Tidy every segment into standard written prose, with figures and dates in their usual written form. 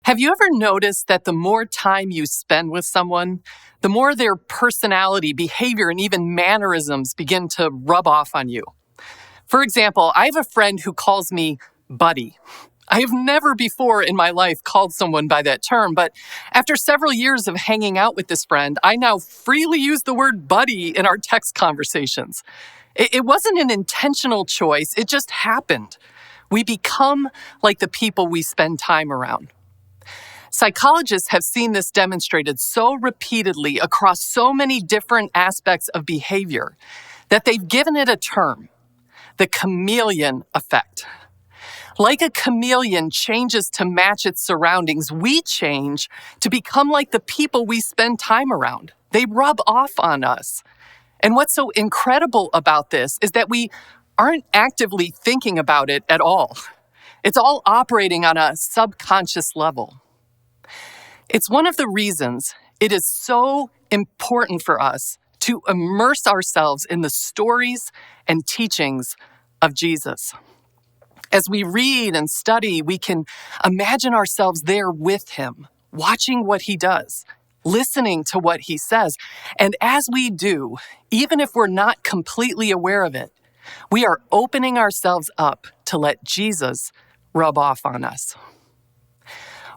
Have you ever noticed that the more time you spend with someone, the more their personality, behavior, and even mannerisms begin to rub off on you? For example, I have a friend who calls me buddy. I have never before in my life called someone by that term, but after several years of hanging out with this friend, I now freely use the word buddy in our text conversations. It wasn't an intentional choice, it just happened. We become like the people we spend time around. Psychologists have seen this demonstrated so repeatedly across so many different aspects of behavior that they've given it a term, the chameleon effect. Like a chameleon changes to match its surroundings, we change to become like the people we spend time around. They rub off on us. And what's so incredible about this is that we aren't actively thinking about it at all. It's all operating on a subconscious level. It's one of the reasons it is so important for us to immerse ourselves in the stories and teachings of Jesus. As we read and study, we can imagine ourselves there with him, watching what he does, listening to what he says. And as we do, even if we're not completely aware of it, we are opening ourselves up to let Jesus rub off on us.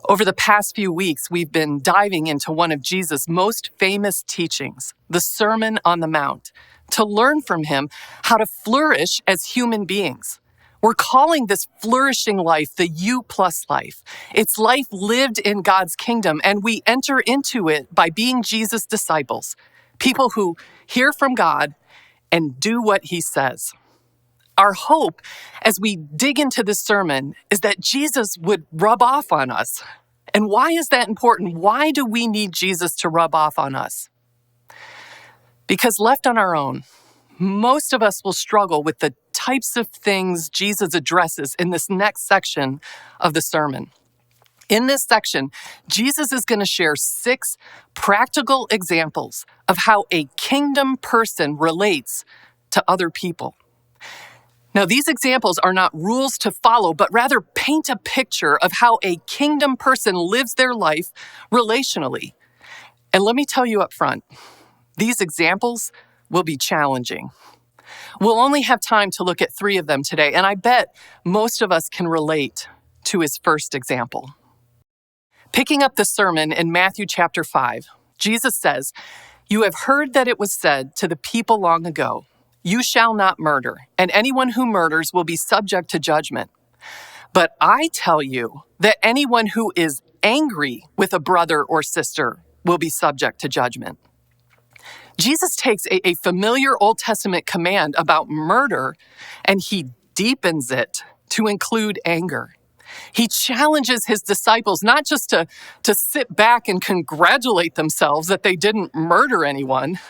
Over the past few weeks, we've been diving into one of Jesus' most famous teachings, the Sermon on the Mount, to learn from him how to flourish as human beings. We're calling this flourishing life the U+ life. It's life lived in God's kingdom, and we enter into it by being Jesus' disciples, people who hear from God and do what he says. Our hope as we dig into this sermon is that Jesus would rub off on us. And why is that important? Why do we need Jesus to rub off on us? Because left on our own, most of us will struggle with the types of things Jesus addresses in this next section of the sermon. In this section, Jesus is going to share 6 practical examples of how a kingdom person relates to other people. Now, these examples are not rules to follow, but rather paint a picture of how a kingdom person lives their life relationally. And let me tell you up front, these examples will be challenging. We'll only have time to look at 3 of them today, and I bet most of us can relate to his first example. Picking up the sermon in Matthew chapter 5, Jesus says, "You have heard that it was said to the people long ago, 'You shall not murder, and anyone who murders will be subject to judgment.' But I tell you that anyone who is angry with a brother or sister will be subject to judgment." Jesus takes a familiar Old Testament command about murder and he deepens it to include anger. He challenges his disciples not just to sit back and congratulate themselves that they didn't murder anyone,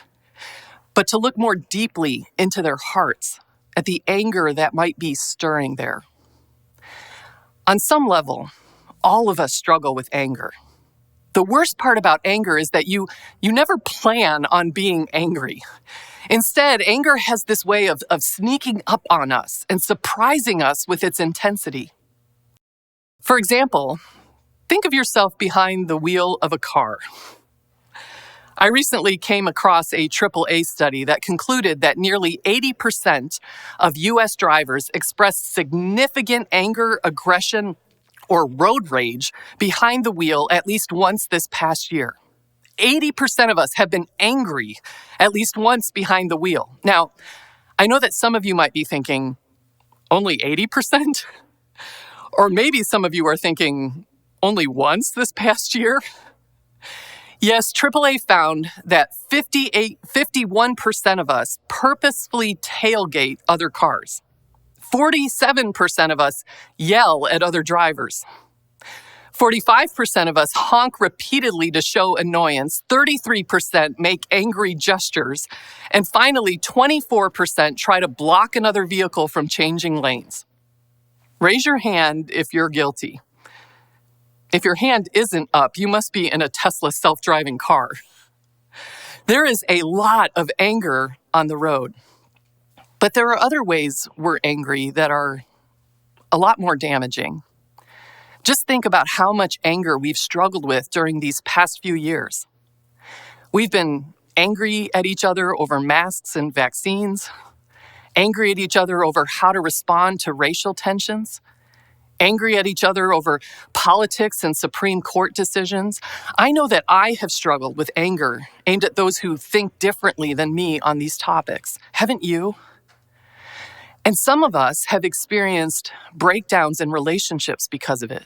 but to look more deeply into their hearts at the anger that might be stirring there. On some level, all of us struggle with anger. The worst part about anger is that you never plan on being angry. Instead, anger has this way of sneaking up on us and surprising us with its intensity. For example, think of yourself behind the wheel of a car. I recently came across a AAA study that concluded that nearly 80% of U.S. drivers expressed significant anger, aggression, or road rage behind the wheel at least once this past year. 80% of us have been angry at least once behind the wheel. Now, I know that some of you might be thinking, only 80%? Or maybe some of you are thinking, only once this past year? Yes, AAA found that 51% of us purposefully tailgate other cars. 47% of us yell at other drivers. 45% of us honk repeatedly to show annoyance. 33% make angry gestures. And finally, 24% try to block another vehicle from changing lanes. Raise your hand if you're guilty. If your hand isn't up, you must be in a Tesla self-driving car. There is a lot of anger on the road. But there are other ways we're angry that are a lot more damaging. Just think about how much anger we've struggled with during these past few years. We've been angry at each other over masks and vaccines, angry at each other over how to respond to racial tensions, angry at each other over politics and Supreme Court decisions. I know that I have struggled with anger aimed at those who think differently than me on these topics. Haven't you? And some of us have experienced breakdowns in relationships because of it.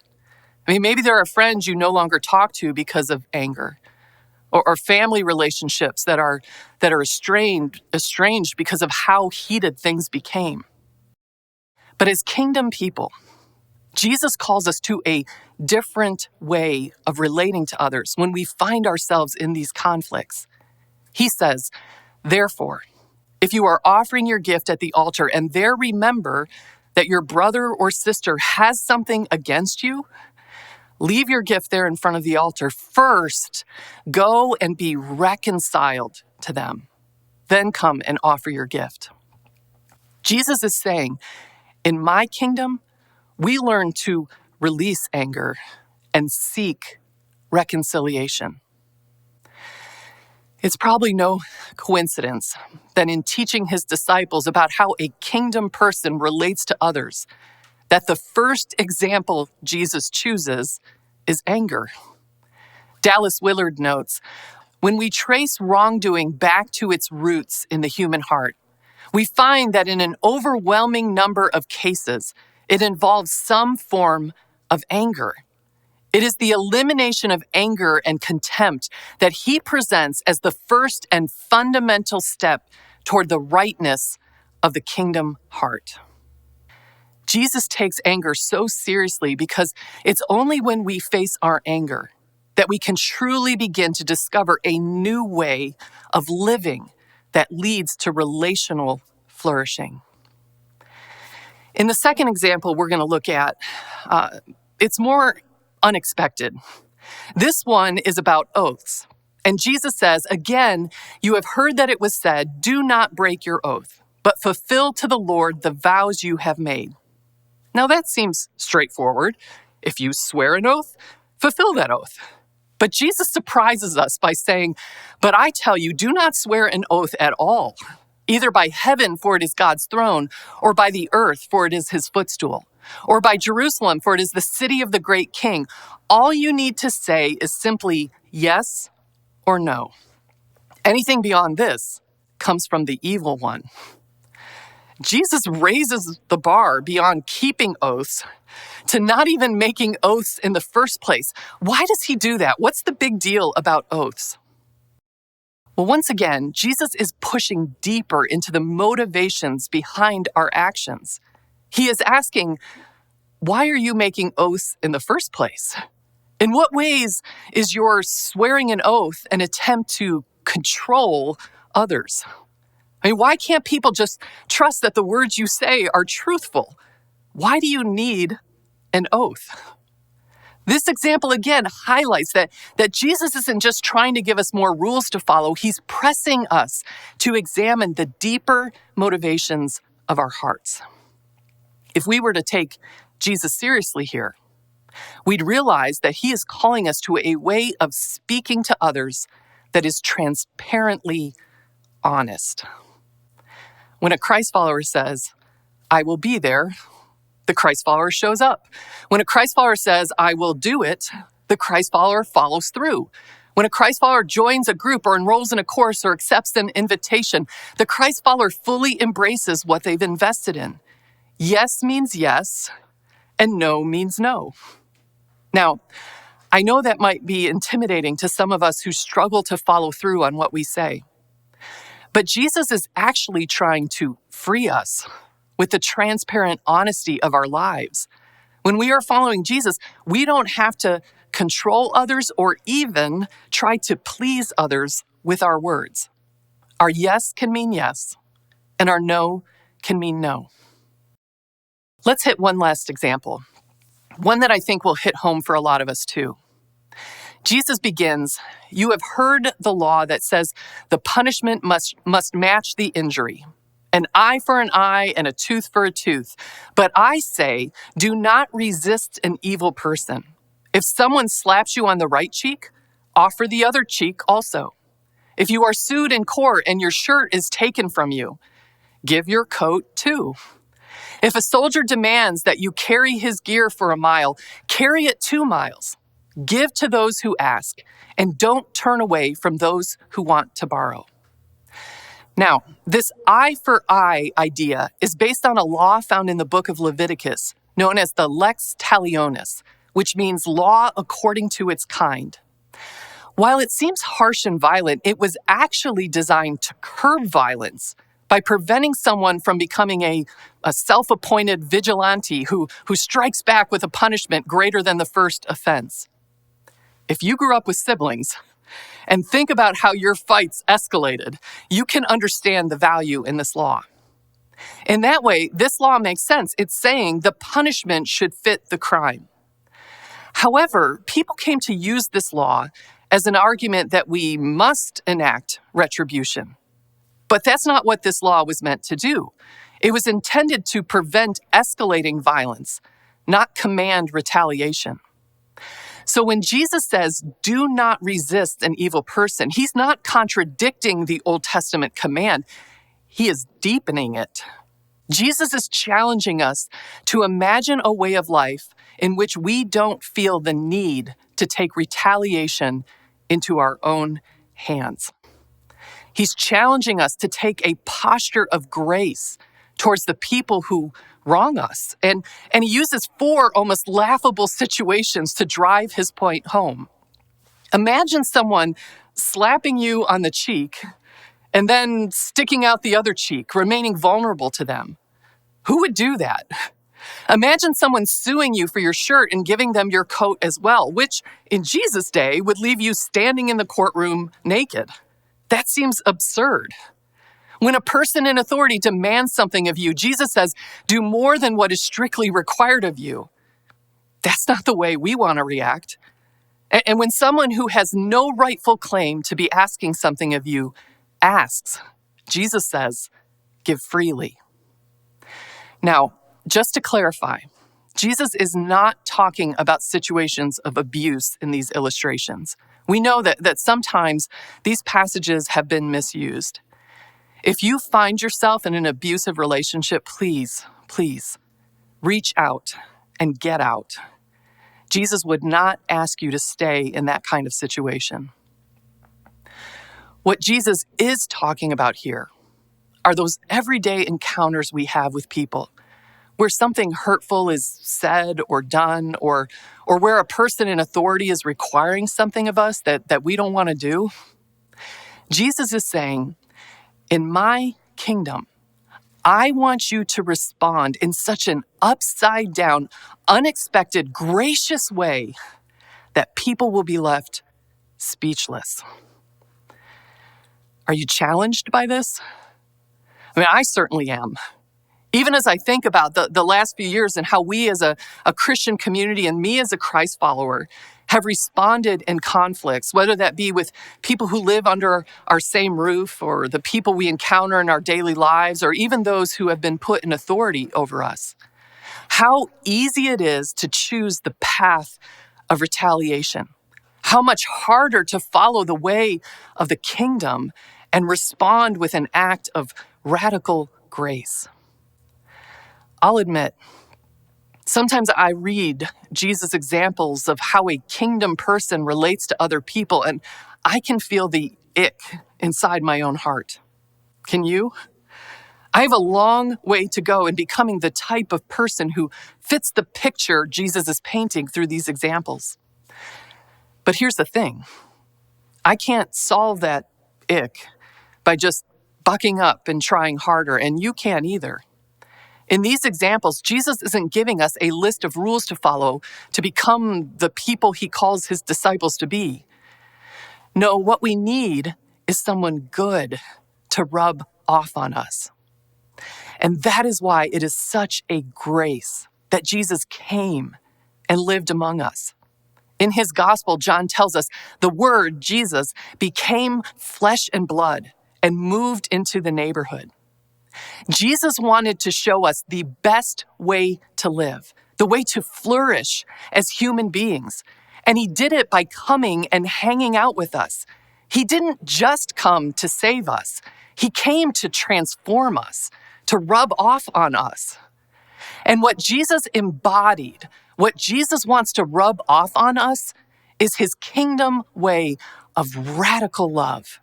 I mean, maybe there are friends you no longer talk to because of anger, or family relationships that are estranged because of how heated things became. But as kingdom people, Jesus calls us to a different way of relating to others when we find ourselves in these conflicts. He says, therefore, if you are offering your gift at the altar and there remember that your brother or sister has something against you, leave your gift there in front of the altar. First, go and be reconciled to them. Then come and offer your gift. Jesus is saying, in my kingdom, we learn to release anger and seek reconciliation. It's probably no coincidence that in teaching his disciples about how a kingdom person relates to others, that the first example Jesus chooses is anger. Dallas Willard notes, when we trace wrongdoing back to its roots in the human heart, we find that in an overwhelming number of cases, it involves some form of anger. It is the elimination of anger and contempt that he presents as the first and fundamental step toward the rightness of the kingdom heart. Jesus takes anger so seriously because it's only when we face our anger that we can truly begin to discover a new way of living that leads to relational flourishing. In the second example we're going to look at, it's more unexpected. This one is about oaths. And Jesus says, again, you have heard that it was said, do not break your oath, but fulfill to the Lord the vows you have made. Now that seems straightforward. If you swear an oath, fulfill that oath. But Jesus surprises us by saying, but I tell you, do not swear an oath at all, either by heaven, for it is God's throne, or by the earth, for it is his footstool, or by Jerusalem, for it is the city of the great king. All you need to say is simply yes or no. Anything beyond this comes from the evil one. Jesus raises the bar beyond keeping oaths to not even making oaths in the first place. Why does he do that? What's the big deal about oaths? Well, once again, Jesus is pushing deeper into the motivations behind our actions. He is asking, why are you making oaths in the first place? In what ways is your swearing an oath an attempt to control others? I mean, why can't people just trust that the words you say are truthful? Why do you need an oath? This example again highlights that Jesus isn't just trying to give us more rules to follow. He's pressing us to examine the deeper motivations of our hearts. If we were to take Jesus seriously here, we'd realize that he is calling us to a way of speaking to others that is transparently honest. When a Christ follower says, I will be there, the Christ follower shows up. When a Christ follower says, I will do it, the Christ follower follows through. When a Christ follower joins a group or enrolls in a course or accepts an invitation, the Christ follower fully embraces what they've invested in. Yes means yes, and no means no. Now, I know that might be intimidating to some of us who struggle to follow through on what we say. But Jesus is actually trying to free us with the transparent honesty of our lives. When we are following Jesus, we don't have to control others or even try to please others with our words. Our yes can mean yes, and our no can mean no. Let's hit one last example, one that I think will hit home for a lot of us too. Jesus begins, you have heard the law that says the punishment must match the injury. An eye for an eye and a tooth for a tooth. But I say, do not resist an evil person. If someone slaps you on the right cheek, offer the other cheek also. If you are sued in court and your shirt is taken from you, give your coat too. If a soldier demands that you carry his gear for a mile, carry it 2 miles. Give to those who ask, and don't turn away from those who want to borrow. Now, this eye for eye idea is based on a law found in the book of Leviticus, known as the lex talionis, which means law according to its kind. While it seems harsh and violent, it was actually designed to curb violence by preventing someone from becoming a self-appointed vigilante who strikes back with a punishment greater than the first offense. If you grew up with siblings and think about how your fights escalated, you can understand the value in this law. In that way, this law makes sense. It's saying the punishment should fit the crime. However, people came to use this law as an argument that we must enact retribution. But that's not what this law was meant to do. It was intended to prevent escalating violence, not command retaliation. So when Jesus says, do not resist an evil person, he's not contradicting the Old Testament command. He is deepening it. Jesus is challenging us to imagine a way of life in which we don't feel the need to take retaliation into our own hands. He's challenging us to take a posture of grace towards the people who wrong us. And he uses 4 almost laughable situations to drive his point home. Imagine someone slapping you on the cheek and then sticking out the other cheek, remaining vulnerable to them. Who would do that? Imagine someone suing you for your shirt and giving them your coat as well, which in Jesus' day would leave you standing in the courtroom naked. That seems absurd. When a person in authority demands something of you, Jesus says, do more than what is strictly required of you. That's not the way we want to react. And when someone who has no rightful claim to be asking something of you asks, Jesus says, give freely. Now, just to clarify, Jesus is not talking about situations of abuse in these illustrations. We know that sometimes these passages have been misused. If you find yourself in an abusive relationship, please reach out and get out. Jesus would not ask you to stay in that kind of situation. What Jesus is talking about here are those everyday encounters we have with people where something hurtful is said or done, or where a person in authority is requiring something of us that we don't want to do. Jesus is saying, in my kingdom, I want you to respond in such an upside down, unexpected, gracious way that people will be left speechless. Are you challenged by this? I mean, I certainly am. Even as I think about the last few years and how we as a Christian community and me as a Christ follower have responded in conflicts, whether that be with people who live under our same roof or the people we encounter in our daily lives, or even those who have been put in authority over us. How easy it is to choose the path of retaliation. How much harder to follow the way of the kingdom and respond with an act of radical grace. I'll admit, sometimes I read Jesus' examples of how a kingdom person relates to other people, and I can feel the ick inside my own heart. Can you? I have a long way to go in becoming the type of person who fits the picture Jesus is painting through these examples. But here's the thing. I can't solve that ick by just bucking up and trying harder, and you can't either. In these examples, Jesus isn't giving us a list of rules to follow to become the people he calls his disciples to be. No, what we need is someone good to rub off on us. And that is why it is such a grace that Jesus came and lived among us. In his gospel, John tells us the Word, Jesus, became flesh and blood and moved into the neighborhood. Jesus wanted to show us the best way to live, the way to flourish as human beings. And he did it by coming and hanging out with us. He didn't just come to save us. He came to transform us, to rub off on us. And what Jesus embodied, what Jesus wants to rub off on us, is his kingdom way of radical love.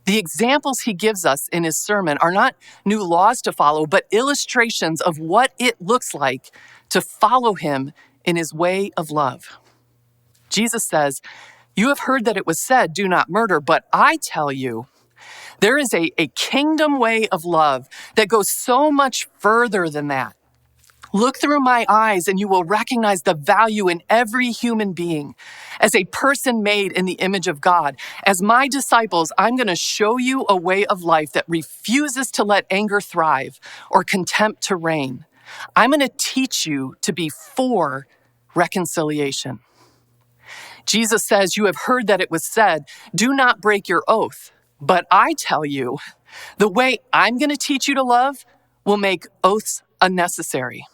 The examples he gives us in his sermon are not new laws to follow, but illustrations of what it looks like to follow him in his way of love. Jesus says, "You have heard that it was said, 'Do not murder,' but I tell you, there is a kingdom way of love that goes so much further than that. Look through my eyes and you will recognize the value in every human being. As a person made in the image of God, as my disciples, I'm going to show you a way of life that refuses to let anger thrive or contempt to reign. I'm going to teach you to be for reconciliation." Jesus says, "You have heard that it was said, 'Do not break your oath.' But I tell you, the way I'm going to teach you to love will make oaths unnecessary.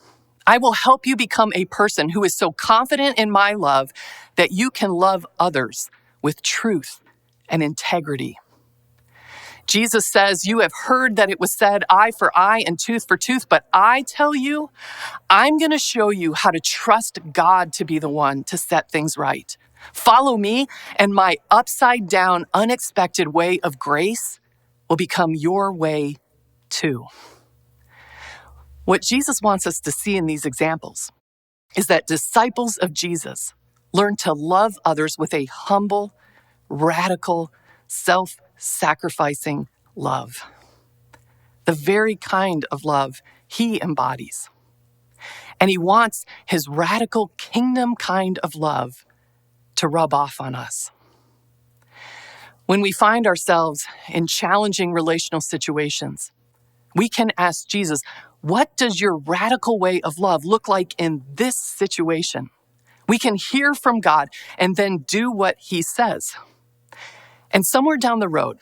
I will help you become a person who is so confident in my love that you can love others with truth and integrity." Jesus says, "You have heard that it was said, 'Eye for eye and tooth for tooth,' but I tell you, I'm going to show you how to trust God to be the one to set things right. Follow me, and my upside down, unexpected way of grace will become your way too." What Jesus wants us to see in these examples is that disciples of Jesus learn to love others with a humble, radical, self-sacrificing love. The very kind of love he embodies. And he wants his radical kingdom kind of love to rub off on us. When we find ourselves in challenging relational situations, we can ask Jesus, "What does your radical way of love look like in this situation?" We can hear from God and then do what he says. And somewhere down the road,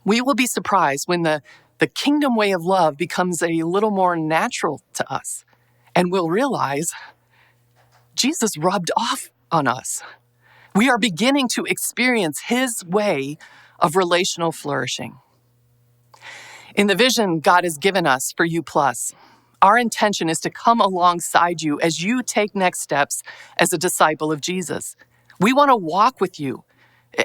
we will be surprised when the kingdom way of love becomes a little more natural to us. And we'll realize Jesus rubbed off on us. We are beginning to experience his way of relational flourishing. In the vision God has given us for U+, our intention is to come alongside you as you take next steps as a disciple of Jesus. We want to walk with you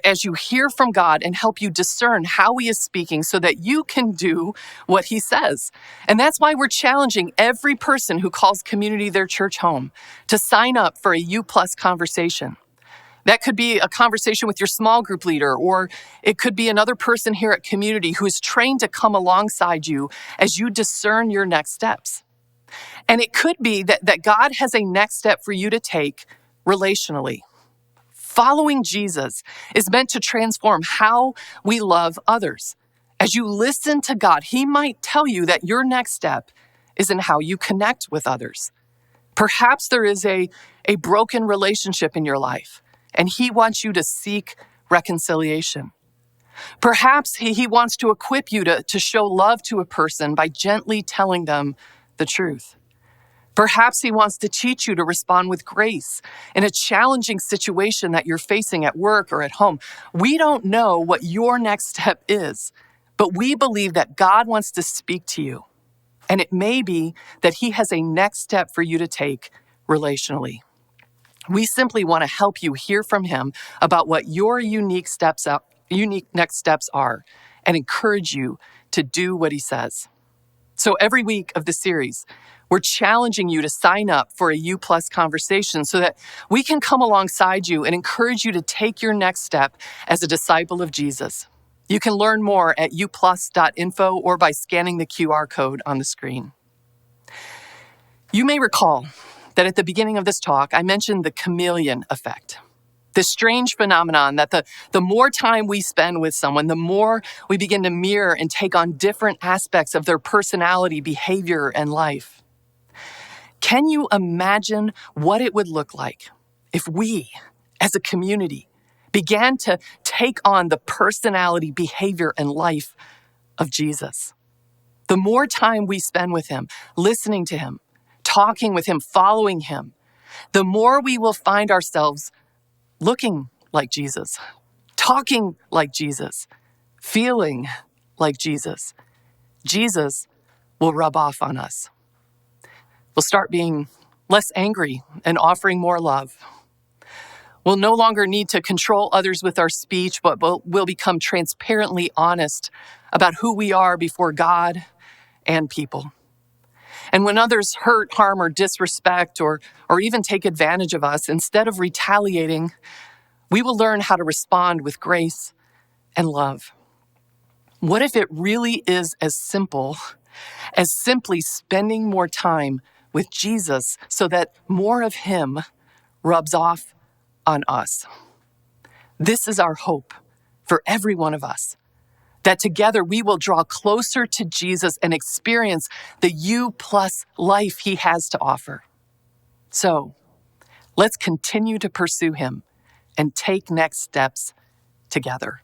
as you hear from God and help you discern how he is speaking so that you can do what he says. And that's why we're challenging every person who calls community their church home to sign up for a U+ conversation. That could be a conversation with your small group leader, or it could be another person here at community who is trained to come alongside you as you discern your next steps. And it could be that God has a next step for you to take relationally. Following Jesus is meant to transform how we love others. As you listen to God, he might tell you that your next step is in how you connect with others. Perhaps there is a broken relationship in your life, and he wants you to seek reconciliation. Perhaps he wants to equip you to show love to a person by gently telling them the truth. Perhaps he wants to teach you to respond with grace in a challenging situation that you're facing at work or at home. We don't know what your next step is, but we believe that God wants to speak to you. And it may be that he has a next step for you to take relationally. We simply want to help you hear from him about what your unique next steps are and encourage you to do what he says. So every week of the series, we're challenging you to sign up for a U+ conversation so that we can come alongside you and encourage you to take your next step as a disciple of Jesus. You can learn more at uplus.info or by scanning the QR code on the screen. You may recall that at the beginning of this talk, I mentioned the chameleon effect. This strange phenomenon that the more time we spend with someone, the more we begin to mirror and take on different aspects of their personality, behavior, and life. Can you imagine what it would look like if we, as a community, began to take on the personality, behavior, and life of Jesus? The more time we spend with him, listening to him, talking with him, following him, the more we will find ourselves looking like Jesus, talking like Jesus, feeling like Jesus. Jesus will rub off on us. We'll start being less angry and offering more love. We'll no longer need to control others with our speech, but we'll become transparently honest about who we are before God and people. And when others hurt, harm, or disrespect, or even take advantage of us, instead of retaliating, we will learn how to respond with grace and love. What if it really is as simple as simply spending more time with Jesus so that more of him rubs off on us? This is our hope for every one of us, that together we will draw closer to Jesus and experience the you plus life he has to offer. So let's continue to pursue him and take next steps together.